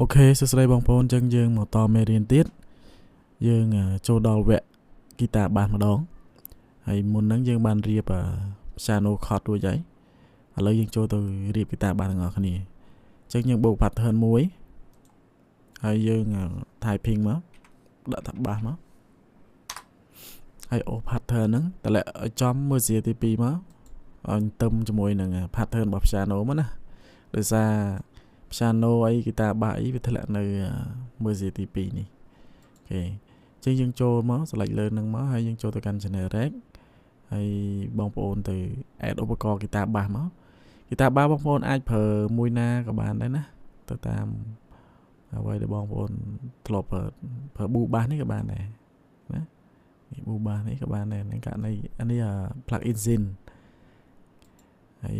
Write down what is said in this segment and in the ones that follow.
Ok,សួស្តីបងប្អូនចឹងយើងមកតមេរៀនទៀតយើងចូលដល់វគ្គហ្គីតាបាសម្ដងហើយមុនហ្នឹងយើងបានរៀបpiano chord រួចហើយឥឡូវយើងចូលទៅរៀបហ្គីតាបាសទាំងអស់គ្នាចឹងយើងបូក pattern មួយហើយយើង typing មកដាក់ថាបាសមកហើយអូ pattern ហ្នឹងតម្លាក់ឲ្យចំមើលសៀទី2មកឲ្យទៅជាមួយនឹង pattern របស់ piano មកណាដោយសារ piano អីហ្គីតាបាសអីវាធ្លាក់នៅមើលសៀទី2នេះអូខេចឹងយើងចូលមក select លើនឹងមកហើយយើងចូលទៅកាន់ generic ហើយបងប្អូនទៅ add ឧបករណ៍ហ្គីតាបាសមកហ្គីតាបាសបងប្អូនអាចប្រើមួយណាក៏បានដែរណាទៅតាមអ្វីដែលបងប្អូនធ្លាប់ប្រើ boo bass នេះក៏បានដែរណា boo bass នេះក៏បានដែរនឹងករណីអានេះ plug in zin ហើយ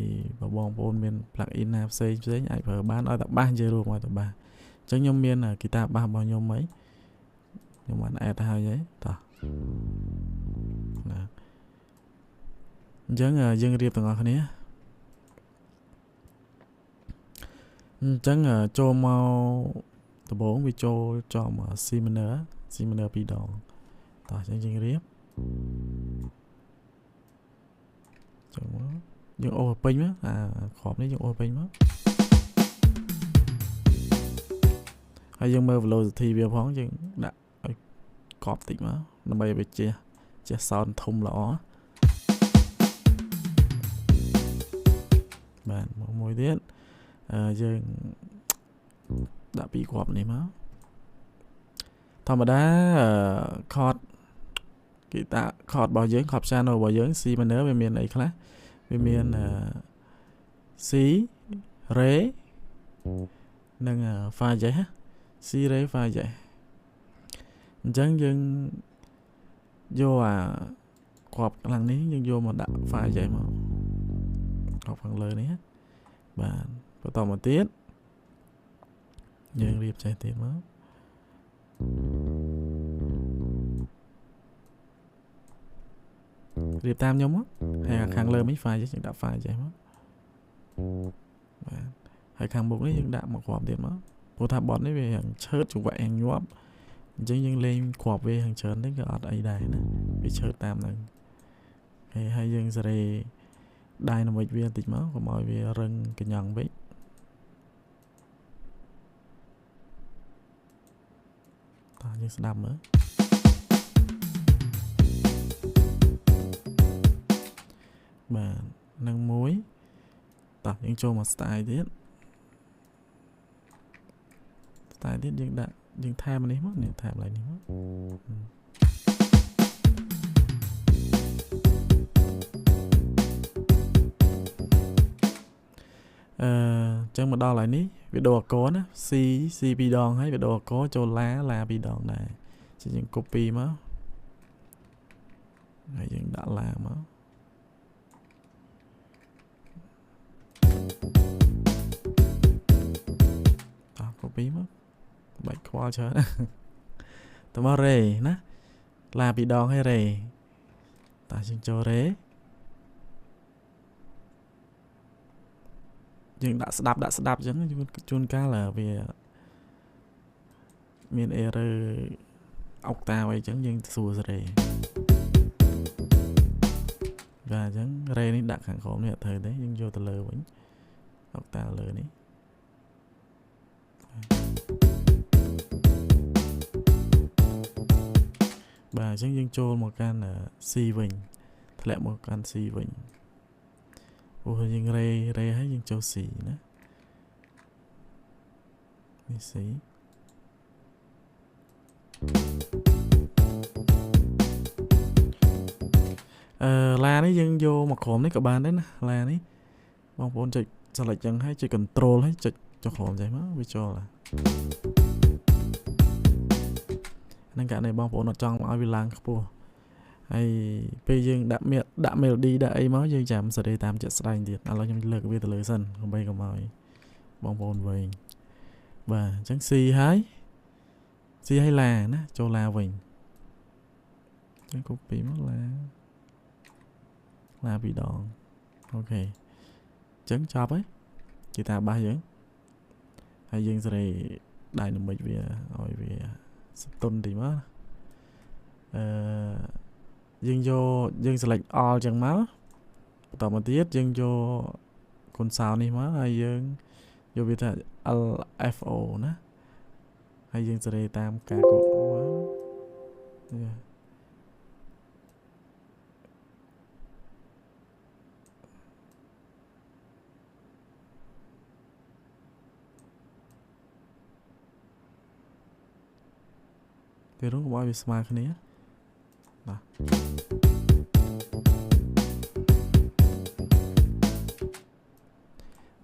បងប្អូនមាន plug in ណាផ្សេងអាចប្រើបានឲ្យតែបាសនិយាយរួមឲ្យតែបាសអញ្ចឹងខ្ញុំមានហ្គីតាបាសរបស់ខ្ញុំហីខ្ញុំបាន add ហើយហីតោះណាអញ្ចឹងយើងរៀបទាំងអស់គ្នាអញ្ចឹងចូលមកដំបូងវាចូលចំ C minor 2ដងតោះអញ្ចឹងយើងរៀបចូលមកយើងអូសពេញមកក្របនេះយើងអូសពេញមកហើយយើងមើល velocity វាផងយើងដាក់ឲ្យកប់តិចមកដើម្បីឲ្យវាចេះ sound ធំល្អបាទមួយទៀតយើងដាក់ពីរគ្រាប់នេះមកធម្មតាchord ហ្គីតា chord របស់យើង chord piano របស់យើង C minor វាមានអីខ្លះវាមាន C Re និង Fa Jazz C Re Fa Jazz អញ្ចឹងយើងយកគ្រាប់ខាងនេះយើងយកមកដាក់ Fa Jazz មកគ្រាប់ខាងលើនេះបាទបន្តមកទៀតយើងរៀបចេះទៀតមករៀបតាមខ្ញុំមកហើយខាងលើនេះ file យើងដាក់ file ចេះមកបាទហើយខាងមុខនេះយើងដាក់មកគ្រាប់ទៀតមកព្រោះថាបត់នេះវាឆើតចង្វាក់យ៉ាងញាប់អញ្ចឹងយើងលេងគ្រាប់វាយ៉ាងច្រើននេះក៏អត់អីដែរណាវាឆើតតាមហ្នឹងហើយយើងសេរី dynamic វាបន្តិចមកកុំឲ្យវារឹងកញ្ញង់ពេកតោះយើងស្ដាប់មើលបាទនឹងមួយតោះយើងចូលមក style ទៀតយើងដាក់យើងថែមនេះមកនេះថែមឡើយនេះមកចឹងមកដល់ហើយនេះវាដូរអក្សរណា C 2ដងហើយវាដូរអក្សរចូលឡា2ដងដែរចឹងយើង copy មកហើយយើងដាក់ឡាមកcopy មកបាច់ខ្វល់ច្រើនតើមករេណាឡាពីរដងហើយរេតើយើងចូលរេយើងដាក់ស្ដាប់អញ្ចឹងជួនកាលវាមាន error អុកតាអីចឹងយើងសួររេបាទអញ្ចឹងរេនេះដាក់ខាងក្រោមនេះអត់ត្រូវទេយើងយកទៅលើវិញអុកតាលើនេះបាទអញ្ចឹងយើងចូលមកកាន់ C វិញធ្លាក់មកកាន់ C វិញអូយើងរេហើយយើងចូល C ណានេះ C ឡានេះយើងយកមកក្រោមនេះក៏បានដែរណាឡានេះបងប្អូនចុច select ចឹងហើយចុច control ហើយចុចចុះក្រោមចេះមកវាចូលហ្នឹងករណីបងប្អូនអត់ចង់ឲ្យវាឡើងខ្ពស់ហើយពេលយើងដាក់ melody ដាក់អីមកយើងចាំសេរីតាមចិត្តស្ដែងទៀតឥឡូវខ្ញុំលើកវាទៅលើសិនដើម្បីកុំឲ្យបងប្អូនវែងបាទអញ្ចឹង C ហើយឡាណាចូលឡាវិញអញ្ចឹង copy មកឡាពីរដងអូខេអញ្ចឹងចប់ហើយហ្គីតាបាសយើងហើយយើងសេរី dynamic វាឲ្យវាស្ទន់តិចមកយើងយកយើង select all ចឹងមកបន្តមកទៀតយើងយកកូនសោនេះមកហើយយើងយកវាថា LFO ណាហើយយើងសេរីតាមការគូមកគេរងកុំឲ្យវាស្មើគ្នាបាទ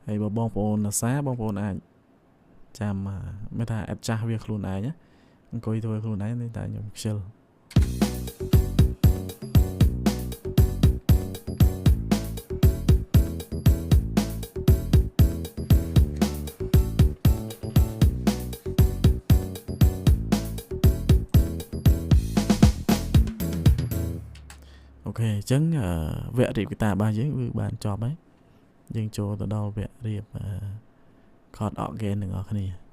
ហើយបើបងប្អូនអាសាបងប្អូនអាចចាំមិនថា adjust វាខ្លួនឯងណាអង្គុយធ្វើខ្លួនឯងតែខ្ញុំខ្ជិលអូខេអញ្ចឹងវគ្គរៀបហ្គីតារបស់យើងវាបានចប់ហើយយើងចូលទៅដល់វគ្គរៀប chord organ ទាំងអស់គ្នា